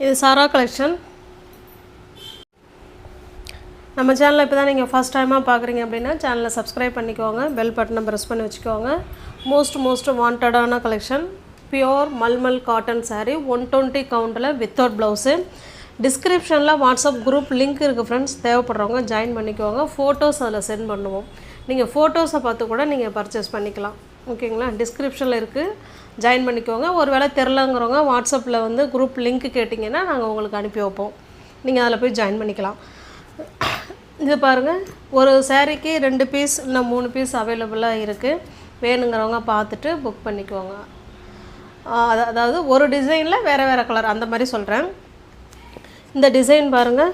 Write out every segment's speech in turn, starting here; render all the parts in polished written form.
இது சாரா கலெக்ஷன். நம்ம சேனலை இப்போ தான் நீங்கள் ஃபஸ்ட் டைமாக பார்க்குறீங்க அப்படின்னா சேனலை சப்ஸ்கிரைப் பண்ணிக்கோங்க, பெல் பட்டனை ப்ரெஸ் பண்ணி வச்சுக்கோங்க. மோஸ்ட் வாண்டடான collection pure mulmul cotton saree 120 கவுண்டில் வித்தவுட் ப்ளவுஸு. டிஸ்கிரிப்ஷனில் வாட்ஸ்அப் குரூப் லிங்க் இருக்குது ஃப்ரெண்ட்ஸ், தேவைப்படுறவங்க ஜாயின் பண்ணிக்கோங்க. ஃபோட்டோஸ் அதில் சென்ட் பண்ணுவோம். நீங்கள் ஃபோட்டோஸை பார்த்து கூட நீங்கள் பர்ச்சேஸ் பண்ணிக்கலாம். ஓகேங்களா, டிஸ்கிரிப்ஷனில் இருக்குது, ஜாயின் பண்ணிக்கோங்க. ஒரு வேளை தெரிலங்கிறவங்க வாட்ஸ்அப்பில் வந்து குரூப் லிங்க் கேட்டிங்கன்னா நாங்கள் உங்களுக்கு அனுப்பி வைப்போம், நீங்கள் அதில் போய் ஜாயின் பண்ணிக்கலாம். இது பாருங்கள், ஒரு சாரீக்கு 2 பீஸ் இல்லை 3 பீஸ் அவைலபிளாக இருக்குது. வேணுங்கிறவங்க பார்த்துட்டு புக் பண்ணிக்கோங்க. அதாவது ஒரு டிசைனில் வேறு கலர் அந்த மாதிரி சொல்கிறேன். இந்த டிசைன் பாருங்கள்,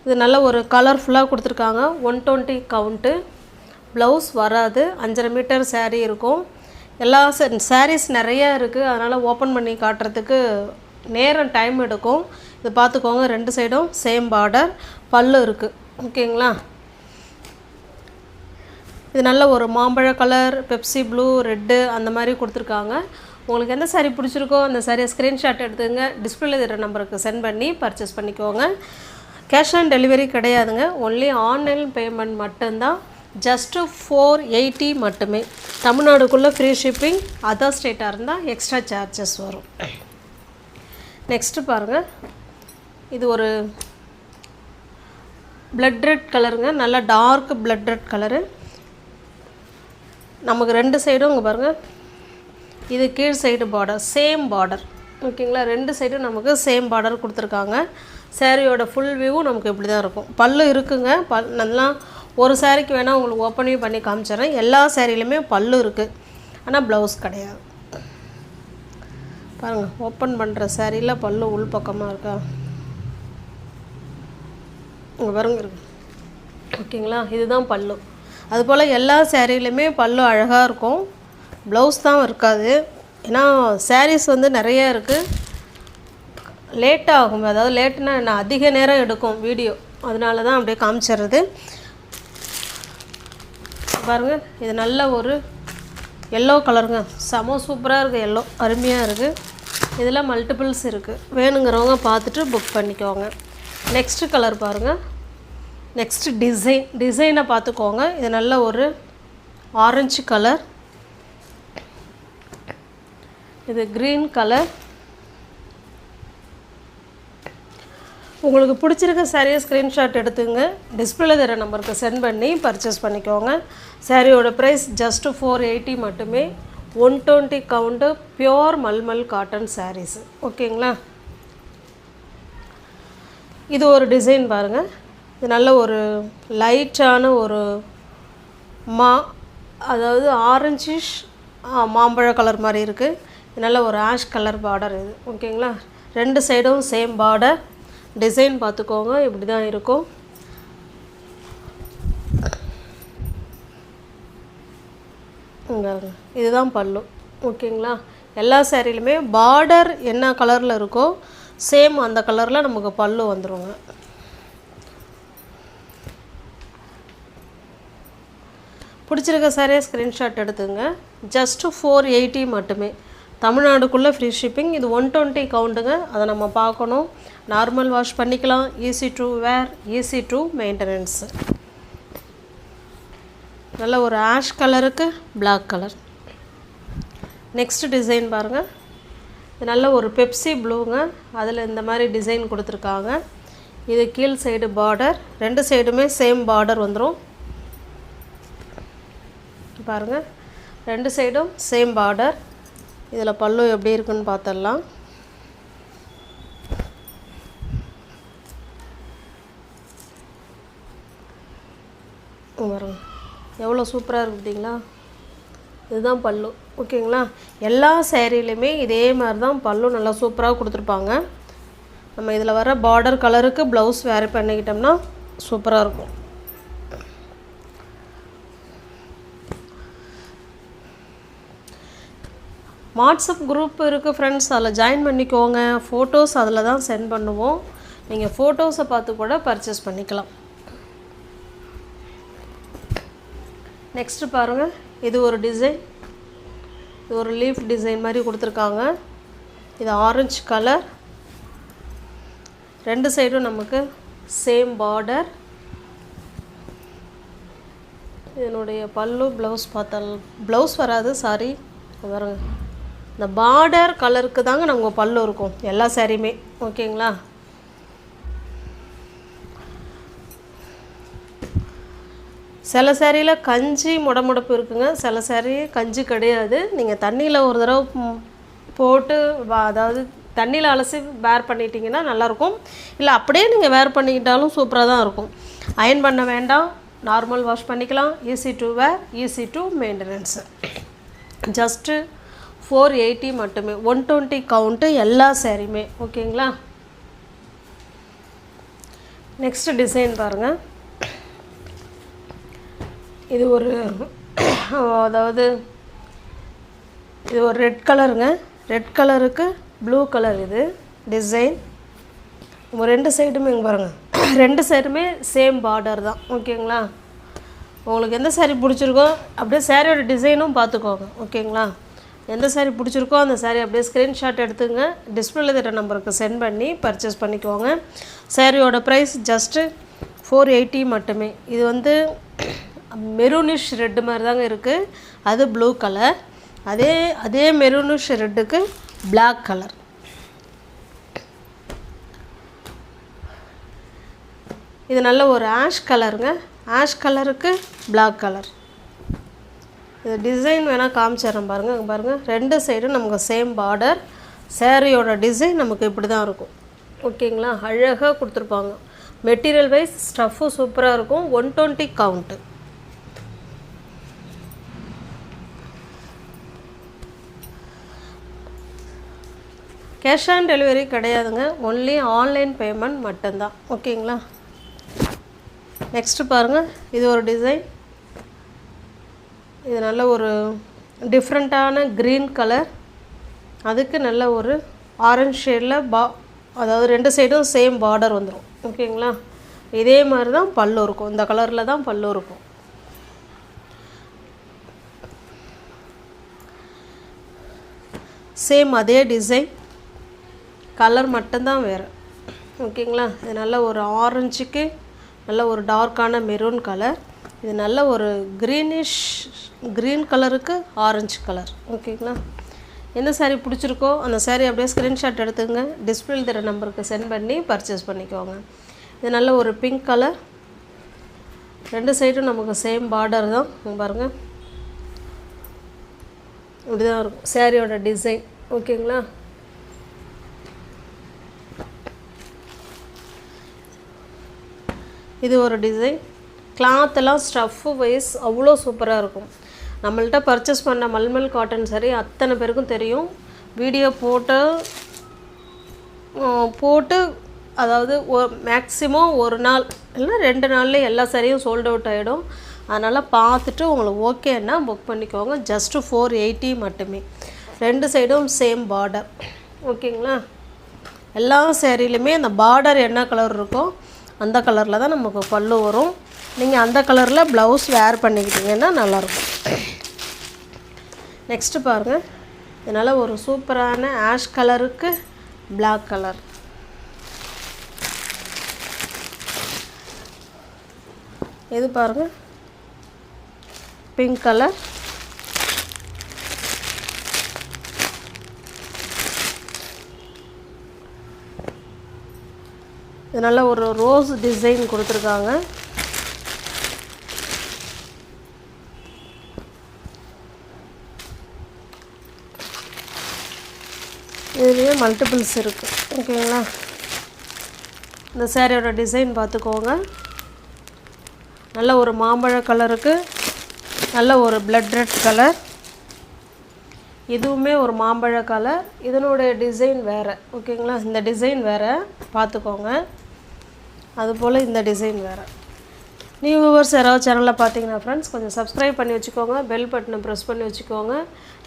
இது நல்ல ஒரு கலர்ஃபுல்லாக கொடுத்துருக்காங்க. 120 கவுண்ட்டு, ப்ளவுஸ் வராது. 5.5 மீட்டர் சாரீ இருக்கும். எல்லா சாரீஸ் நிறையா இருக்குது, அதனால் ஓப்பன் பண்ணி காட்டுறதுக்கு நேரம் டைம் எடுக்கும். இது பார்த்துக்கோங்க. 2 சைடும் சேம் பார்டர், பல்லு இருக்குது. ஓகேங்களா, இது நல்ல ஒரு மாம்பழ கலர், பெப்சி ப்ளூ, ரெட்டு அந்த மாதிரி கொடுத்துருக்காங்க. உங்களுக்கு எந்த சாரீ பிடிச்சிருக்கோ அந்த சாரியை ஸ்க்ரீன்ஷாட் எடுத்துங்க, டிஸ்பிளேல இருக்கிற நம்பருக்கு சென்ட் பண்ணி பர்ச்சேஸ் பண்ணிக்கோங்க. கேஷ் ஆன் டெலிவரி கிடையாதுங்க, ஒன்லி ஆன்லைன் பேமெண்ட் மட்டும்தான். ஜஸ்ட்டு 480 மட்டுமே. தமிழ்நாடுக்குள்ளே ஃப்ரீ ஷிப்பிங், அதர் ஸ்டேட்டாக இருந்தால் எக்ஸ்ட்ரா சார்ஜஸ் வரும். நெக்ஸ்ட்டு பாருங்கள், இது ஒரு பிளட் ரெட் கலருங்க, நல்லா டார்க் பிளட் ரெட் கலரு. நமக்கு 2 சைடும் இங்கே பாருங்கள், இது கீழ் சைடு பார்டர், சேம் பார்டர். ஓகேங்களா, 2 சைடும் நமக்கு சேம் பார்டர் கொடுத்துருக்காங்க. சாரியோட ஃபுல் வியூவும் நமக்கு இப்படி தான் இருக்கும். பல்லு இருக்குங்க, நல்லா ஒரு சாரிக்கு வேணால் உங்களுக்கு ஓப்பனிங் பண்ணி காமிச்சிட்றேன். எல்லா சாரிலையுமே பல்லு இருக்குது, ஆனால் ப்ளவுஸ் கிடையாது. பாருங்கள், ஓப்பன் பண்ணுற சாரியில் பல்லு உள் பக்கமாக இருக்கா, இங்கே பாருங்க இருக்கு. ஓகேங்களா, இதுதான் பல்லு. அதுபோல் எல்லா சாரிலையுமே பல்லு அழகாக இருக்கும், ப்ளவுஸ் தான் இருக்காது. ஏன்னா சாரீஸ் வந்து நிறையா இருக்குது, லேட்டாக ஆகும். அதாவது லேட்டுனா நான் அதிக நேரம் எடுக்கும் வீடியோ, அதனால தான் அப்படியே காமிச்சிடுறது. பாருங்கள், இது நல்ல ஒரு எல்லோ கலருங்க, செம சூப்பராக இருக்குது. எல்லோ அருமையாக இருக்குது. இதில் மல்டிபிள்ஸ் இருக்குது, வேணுங்கிறவங்க பார்த்துட்டு புக் பண்ணிக்கோங்க. நெக்ஸ்ட்டு கலர் பாருங்கள், நெக்ஸ்ட்டு டிசைனை பார்த்துக்கோங்க. இது நல்ல ஒரு ஆரஞ்சு கலர், இது க்ரீன் கலர். உங்களுக்கு பிடிச்சிருக்க சாரியை ஸ்க்ரீன்ஷாட் எடுத்துங்க, டிஸ்பிளேல தர நம்பருக்கு சென்ட் பண்ணி பர்ச்சேஸ் பண்ணிக்கோங்க. சாரியோட ப்ரைஸ் ஜஸ்ட்டு 480 மட்டுமே. 120 count pure mulmul cotton saris. ஓகேங்களா, இது ஒரு டிசைன் பாருங்கள். இது நல்ல ஒரு லைட்டான ஒரு அதாவது ஆரஞ்சிஷ் மாம்பழ கலர் மாதிரி இருக்குது. இது நல்ல ஒரு ஆஷ் கலர் பார்டர் இது. ஓகேங்களா, 2 சைடும் சேம் பார்டர். டிசைன் பார்த்துக்கோங்க, இப்படி தான் இருக்கும். இதுதான் பல்லு. ஓகேங்களா, எல்லா சாரிலுமே பார்டர் என்ன கலரில் இருக்கோ சேம் அந்த கலரில் நமக்கு பல்லு வந்துடுங்க. பிடிச்சிருக்க சாரியை ஸ்க்ரீன்ஷாட் எடுத்துங்க. ஜஸ்ட்டு 480 மட்டுமே. தமிழ்நாடுக்குள்ளே ஃப்ரீ ஷிப்பிங். இது 120 கவுண்டுங்க, அதை நம்ம பார்க்கணும். நார்மல் வாஷ் பண்ணிக்கலாம், easy to wear, easy to maintenance. நல்ல ஒரு ஆஷ் கலருக்கு பிளாக் கலர். நெக்ஸ்ட் டிசைன் பாருங்கள், இது நல்ல ஒரு பெப்சி ப்ளூங்க, அதில் இந்த மாதிரி டிசைன் கொடுத்துருக்காங்க. இது கீழ் சைடு பார்டர், 2 சைடுமே சேம் பார்டர் வந்துடும். பாருங்கள், 2 சைடும் சேம் பார்டர். இதில் பல்லு எப்படி இருக்குன்னு பார்த்துடலாம். பாருங்க, எவ்வளோ சூப்பராக இருக்குது பார்த்தீங்களா, இதுதான் பல்லு. ஓகேங்களா, எல்லா சேரீலையுமே இதே மாதிரி தான் பல்லு நல்லா சூப்பராக கொடுத்துருப்பாங்க. நம்ம இதில் வர பார்டர் கலருக்கு ப்ளவுஸ் வேறு பண்ணிக்கிட்டோம்னா சூப்பராக இருக்கும். வாட்ஸ்அப் குரூப் இருக்குது ஃப்ரெண்ட்ஸ், அதில் ஜாயின் பண்ணிக்கோங்க. ஃபோட்டோஸ் அதில் தான் சென்ட் பண்ணுவோம், நீங்கள் ஃபோட்டோஸை பார்த்து கூட பர்ச்சேஸ் பண்ணிக்கலாம். நெக்ஸ்ட்டு பாருங்கள், இது ஒரு டிசைன், இது ஒரு லீஃப் டிசைன் மாதிரி கொடுத்துருக்காங்க. இது ஆரஞ்சு கலர், ரெண்டு சைடும் நமக்கு சேம் பார்டர். இதனுடைய பல்லு ப்ளவுஸ் பார்த்தால் ப்ளவுஸ் வராது, சாரி பாருங்க. இந்த பார்டர் கலருக்கு தாங்க நமக்கு பல்லு இருக்கும் எல்லா சாரியுமே. ஓகேங்களா? சில சேரீயில் கஞ்சி முடமுடப்பு இருக்குங்க, சில சேரீ கஞ்சி கிடையாது. நீங்கள் தண்ணியில் ஒரு தடவை போட்டு அதாவது தண்ணியில் அலசி வேர் பண்ணிட்டீங்கன்னா நல்லாயிருக்கும். இல்லை அப்படியே நீங்கள் வேர் பண்ணிக்கிட்டாலும் சூப்பராக தான் இருக்கும். அயன் பண்ண வேண்டாம், நார்மல் வாஷ் பண்ணிக்கலாம். Easy to wear, easy to maintenance. Just 480 மட்டுமே. 120 கவுண்ட்டு எல்லா சேரீயுமே. ஓகேங்களா? நெக்ஸ்ட்டு டிசைன் பாருங்கள். இது ஒரு அதாவது இது ஒரு ரெட் கலருங்க. ரெட் கலருக்கு ப்ளூ கலர் இது டிசைன். ரெண்டு சைடுமே இங்கே பாருங்கள், ரெண்டு சைடுமே சேம் பார்டர் தான். ஓகேங்களா? உங்களுக்கு எந்த சாரீ பிடிச்சிருக்கோ அப்படியே சாரியோட டிசைனும் பார்த்துக்கோங்க. ஓகேங்களா? எந்த சாரீ பிடிச்சிருக்கோ அந்த சாரீ அப்படியே ஸ்க்ரீன்ஷாட் எடுத்துங்க, டிஸ்பிளேல தர நம்பருக்கு சென்ட் பண்ணி பர்ச்சேஸ் பண்ணிக்கோங்க. சாரியோட ப்ரைஸ் ஜஸ்ட்டு 480 மட்டுமே. இது வந்து மெரூனிஷ் ரெட்டு மாதிரி தாங்க இருக்குது. அது ப்ளூ கலர். அதே மெரூனிஷ் ரெட்டுக்கு பிளாக் கலர். இது நல்ல ஒரு ஆஷ் கலருங்க. ஆஷ் கலருக்கு பிளாக் கலர். இது டிசைன் வேணால் காமிச்சிடறேன் பாருங்கள். இங்கே பாருங்கள், ரெண்டு சைடும் நமக்கு சேம் பார்டர். சேரீயோட டிசைன் நமக்கு இப்படி தான் இருக்கும். ஓகேங்களா? அழகாக கொடுத்துருப்பாங்க. மெட்டீரியல் வைஸ் ஸ்டஃப்பும் சூப்பராக இருக்கும். 120 கவுண்ட்டு. கேஷ் ஆன் டெலிவரி கிடையாதுங்க, ஒன்லி ஆன்லைன் பேமெண்ட் மட்டும்தான். ஓகேங்களா? நெக்ஸ்ட்டு பாருங்கள், இது ஒரு டிசைன். இது நல்ல ஒரு டிஃப்ரெண்ட்டான க்ரீன் கலர். அதுக்கு நல்ல ஒரு ஆரஞ்ச் ஷேடில் அதாவது ரெண்டு சைடும் சேம் பார்டர் வந்துடும். ஓகேங்களா? இதே மாதிரி தான் பல்லு இருக்கும். இந்த கலரில் தான் பல்லு இருக்கும். சேம் அதே டிசைன், கலர் மட்டும்தான் வேறு. ஓகேங்களா? இது நல்ல ஒரு ஆரஞ்சுக்கு நல்ல ஒரு டார்க்கான மெரூன் கலர். இது நல்ல ஒரு க்ரீன் கலருக்கு ஆரஞ்சு கலர். ஓகேங்களா? எந்த சாரீ பிடிச்சிருக்கோ அந்த சாரீ அப்படியே ஸ்க்ரீன்ஷாட் எடுத்துங்க, டிஸ்பிளேல தர நம்பருக்கு சென்ட் பண்ணி பர்ச்சேஸ் பண்ணிக்கோங்க. இது நல்ல ஒரு பிங்க் கலர். ரெண்டு சைடும் நமக்கு சேம் பார்டர் தான் பாருங்கள். இப்படி தான் இருக்கும் சாரியோட டிசைன். ஓகேங்களா? இது ஒரு டிசைன். கிளாத்தெல்லாம் ஸ்டஃப்பு வைஸ் அவ்வளோ சூப்பராக இருக்கும். நம்மள்கிட்ட பர்ச்சேஸ் பண்ண மல்மல் காட்டன் சாரி அத்தனை பேருக்கும் தெரியும். வீடியோ போட்டு அதாவது மேக்ஸிமம் ஒரு நாள் இல்லை 2 நாள்லேயே எல்லா சாரியும் சோல்ட் அவுட் ஆகிடும். அதனால் பார்த்துட்டு உங்களுக்கு ஓகேன்னா புக் பண்ணிக்கோங்க. ஜஸ்ட்டு 480 மட்டுமே. ரெண்டு சைடும் சேம் பார்டர். ஓகேங்களா? எல்லா சேரீலையுமே அந்த பார்டர் என்ன கலர் இருக்கோ அந்த கலரில் தான் நமக்கு பல்லு வரும். நீங்கள் அந்த கலரில் ப்ளவுஸ் வேர் பண்ணிக்கிட்டிங்கன்னா நல்லாயிருக்கும். நெக்ஸ்ட்டு பாருங்கள், இதனால் ஒரு சூப்பரான ஆஷ் கலருக்கு பிளாக் கலர். இது பாருங்கள், பிங்க் கலர். இது நல்ல ஒரு ரோஸ் டிசைன் கொடுத்துருக்காங்க. இதுலேயே மல்டிபிள்ஸ் இருக்குது. ஓகேங்களா? இந்த சாரியோட டிசைன் பார்த்துக்கோங்க. நல்ல ஒரு மாம்பழ கலருக்கு நல்ல ஒரு பிளட் ரெட் கலர். இதுவுமே ஒரு மாம்பழ கலர். இதனுடைய டிசைன் வேறு. ஓகேங்களா? இந்த டிசைன் வேறு பார்த்துக்கோங்க. அதுபோல் இந்த டிசைன் வேறு. நியூ வியூவர்ஸ் யாராவது சேனலில் பார்த்தீங்கன்னா ஃப்ரெண்ட்ஸ் கொஞ்சம் சப்ஸ்கிரைப் பண்ணி வச்சுக்கோங்க, பெல் பட்டனை ப்ரெஸ் பண்ணி வச்சுக்கோங்க.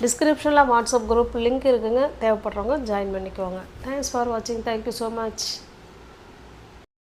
டிஸ்கிரிப்ஷனில் வாட்ஸ்அப் குரூப் லிங்க் இருக்குங்க, தேவைப்படுறவங்க ஜாயின் பண்ணிக்கோங்க. தேங்க்ஸ் ஃபார் வாட்சிங். Thank you so much.